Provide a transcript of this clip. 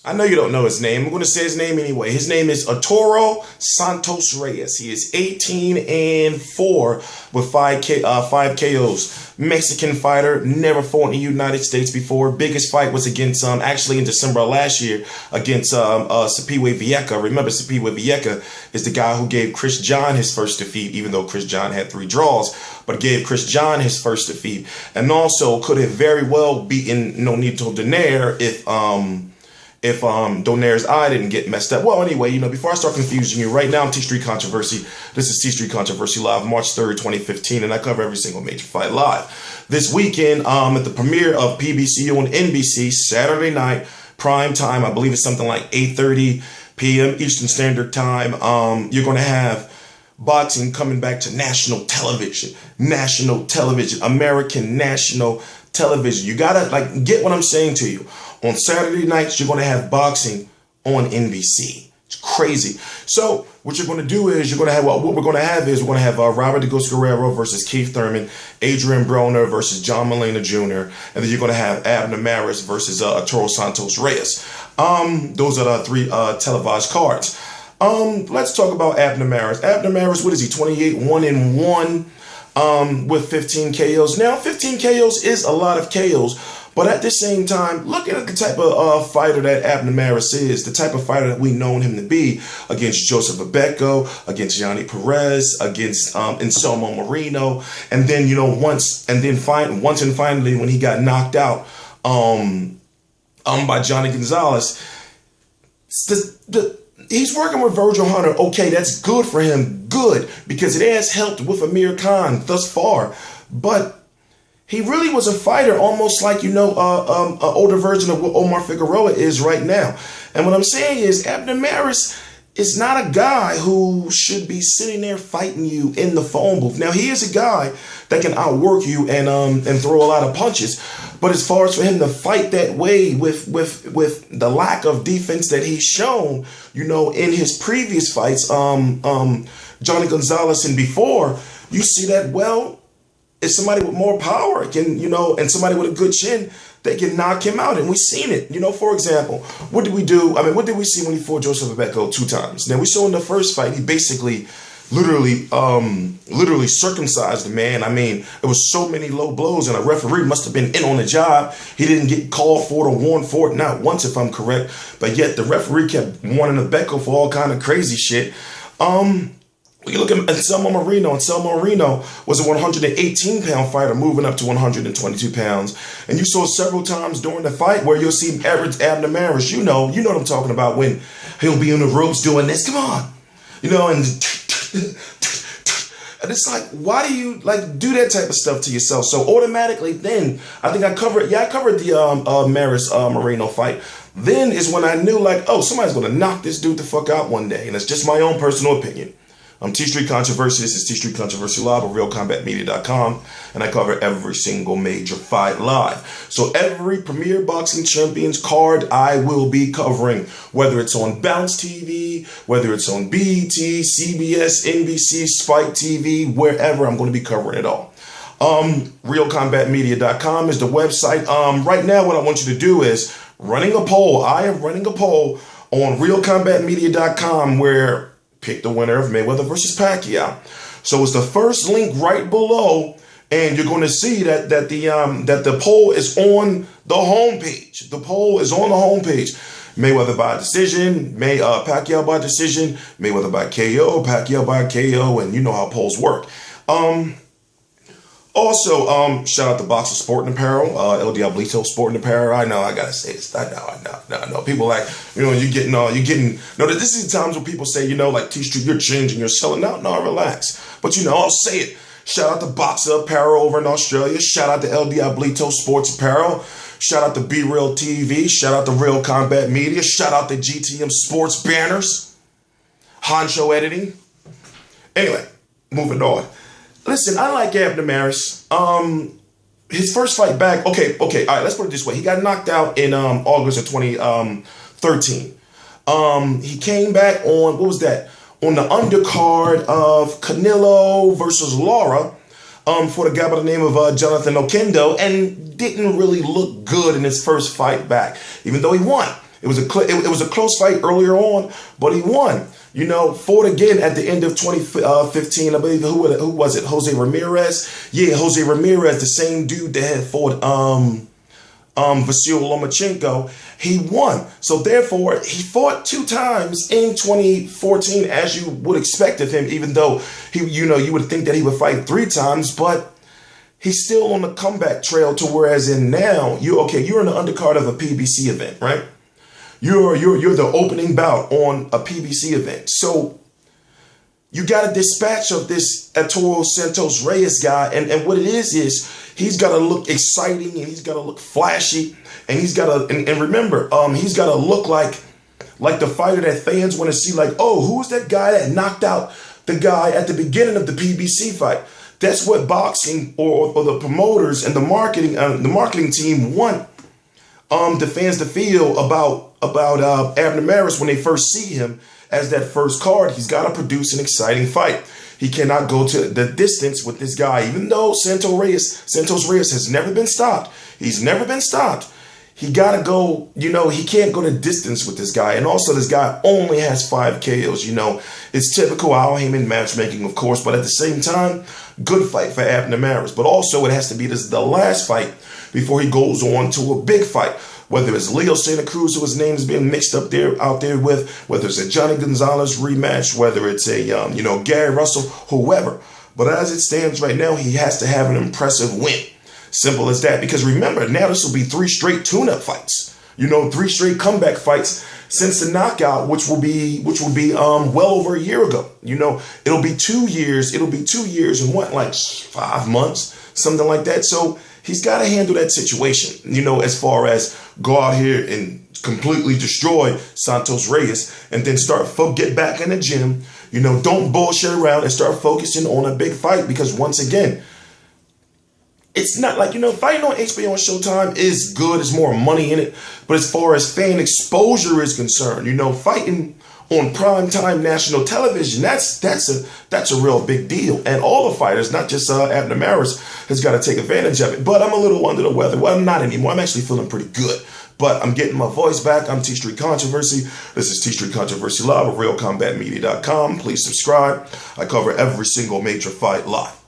I know you don't know his name. I'm going to say his name anyway. His name is Arturo Santos Reyes. He is 18-4 with 5 KOs. Mexican fighter, never fought in the United States before. Biggest fight was against, actually in December of last year, against Sipiwe Vieca. Remember, Sipiwe Vieca is the guy who gave Chris John his first defeat, even though Chris John had 3 draws, but gave Chris John his first defeat. And also could have very well beaten Nonito Donaire if Donaire's eye didn't get messed up. Well, anyway, before I start confusing you, right now I'm T-Street Controversy. This is T-Street Controversy Live, March 3rd, 2015, and I cover every single major fight live. This weekend, at the premiere of PBC on NBC, Saturday night, prime time, I believe it's something like 8:30 p.m. Eastern Standard Time, you're going to have boxing coming back to national television, American national television. You gotta get what I'm saying to you. On Saturday nights, you're going to have boxing on NBC. It's crazy. So what you're going to do is we're going to have Robert De Guerrero versus Keith Thurman, Adrian Broner versus John Molina Jr., and then you're going to have Abner Mares versus Arturo Santos Reyes. Those are the 3 televised cards. Let's talk about Abner Mares. Abner Mares, what is he? 28-1-1 with 15 KOs. Now, 15 KOs is a lot of KOs. But at the same time, looking at the type of fighter that Abner Mares is, the type of fighter that we've known him to be against Joseph Abeko, against Yanni Perez, against Anselmo Moreno, and then finally when he got knocked out by Johnny Gonzalez, he's working with Virgil Hunter. Okay, that's good for him, because it has helped with Amir Khan thus far, but he really was a fighter, almost like, an older version of what Omar Figueroa is right now. And what I'm saying is Abner Mares is not a guy who should be sitting there fighting you in the phone booth. Now, he is a guy that can outwork you and throw a lot of punches. But as far as for him to fight that way with the lack of defense that he's shown, in his previous fights, Johnny Gonzalez and before, you see that, well, if somebody with more power can, and somebody with a good chin, they can knock him out. And we've seen it. For example, what did we do? I mean, what did we see when he fought Joseph Abeko 2 times? Now, we saw in the first fight, he basically literally circumcised the man. I mean, it was so many low blows, and a referee must have been in on the job. He didn't get called for it or warned for it, not once if I'm correct. But yet the referee kept warning Abeko for all kind of crazy shit. You look at Anselmo Moreno. Anselmo Moreno was a 118-pound fighter moving up to 122 pounds. And you saw several times during the fight where you'll see average Abner Mares. You know what I'm talking about, when he'll be on the ropes doing this. Come on. And it's like, why do you do that type of stuff to yourself? So automatically then, I think I covered the Mares Moreno fight. Then is when I knew somebody's going to knock this dude the fuck out one day. And it's just my own personal opinion. I'm T-Street Controversy. This is T-Street Controversy Live on RealCombatMedia.com, and I cover every single major fight live. So every Premier Boxing Champions card I will be covering, whether it's on Bounce TV, whether it's on BET, CBS, NBC, Spike TV, wherever, I'm going to be covering it all. RealCombatMedia.com is the website. Right now, what I want you to do is running a poll. I am running a poll on RealCombatMedia.com where pick the winner of Mayweather versus Pacquiao. So it's the first link right below, and you're going to see that the poll is on the homepage. The poll is on the homepage. Mayweather by decision, Pacquiao by decision, Mayweather by KO, Pacquiao by KO, and you know how polls work. Also, shout out to Boxer Sporting Apparel, El Diablito Sporting Apparel. I know, I gotta say this. I know. People you're getting. This is the times when people say, T-Street, you're changing, you're selling out. No, relax. But I'll say it. Shout out to Boxer Apparel over in Australia. Shout out to El Diablito Sports Apparel. Shout out to Be Real TV. Shout out to Real Combat Media. Shout out to GTM Sports Banners. Honcho Editing. Anyway, moving on. Listen, I like Abner Mares. His first fight back, okay, all right, let's put it this way. He got knocked out in August of 2013. He came back on, what was that? On the undercard of Canelo versus Lara for the guy by the name of Jonathan Oquendo, and didn't really look good in his first fight back, even though he won. It was a close fight earlier on, but he won. You know, fought again at the end of 2015. I believe who was it? Jose Ramirez. Yeah, Jose Ramirez, the same dude that had fought Vasyl Lomachenko. He won. So therefore, he fought 2 times in 2014, as you would expect of him. Even though you would think that he would fight 3 times, but he's still on the comeback trail to whereas in now you're in the undercard of a PBC event, right? You're the opening bout on a PBC event. So you got a dispatch of this Arturo Santos Reyes guy. And what it is he's got to look exciting and he's got to look flashy. And he's got to, and remember, he's got to look like the fighter that fans want to see, like, oh, who's that guy that knocked out the guy at the beginning of the PBC fight? That's what boxing or the promoters and the marketing team want the fans to feel about Abner Mares when they first see him as that first card. He's got to produce an exciting fight. He cannot go to the distance with this guy, even though Santos Reyes has never been stopped. He's never been stopped. He got to go, he can't go the distance with this guy. And also this guy only has 5 KOs, It's typical Haymon matchmaking, of course, but at the same time, good fight for Abner Mares. But also it has to be the last fight before he goes on to a big fight. Whether it's Leo Santa Cruz, who his name is being mixed up out there with, whether it's a Johnny Gonzalez rematch, whether it's a, Gary Russell, whoever. But as it stands right now, he has to have an impressive win. Simple as that. Because remember, now this will be 3 straight tune-up fights. 3 straight comeback fights since the knockout, which will be well over a year ago. It'll be 2 years. It'll be 2 years and what, like 5 months, something like that. So he's got to handle that situation, as far as go out here and completely destroy Santos Reyes and then get back in the gym. Don't bullshit around and start focusing on a big fight, because once again, it's not like, fighting on HBO and Showtime is good. There's more money in it. But as far as fan exposure is concerned, fighting on primetime national television, that's a real big deal. And all the fighters, not just Abner Mares, has got to take advantage of it. But I'm a little under the weather. Well, I'm not anymore. I'm actually feeling pretty good. But I'm getting my voice back. I'm T Street Controversy. This is T Street Controversy Live of RealCombatMedia.com. Please subscribe. I cover every single major fight live.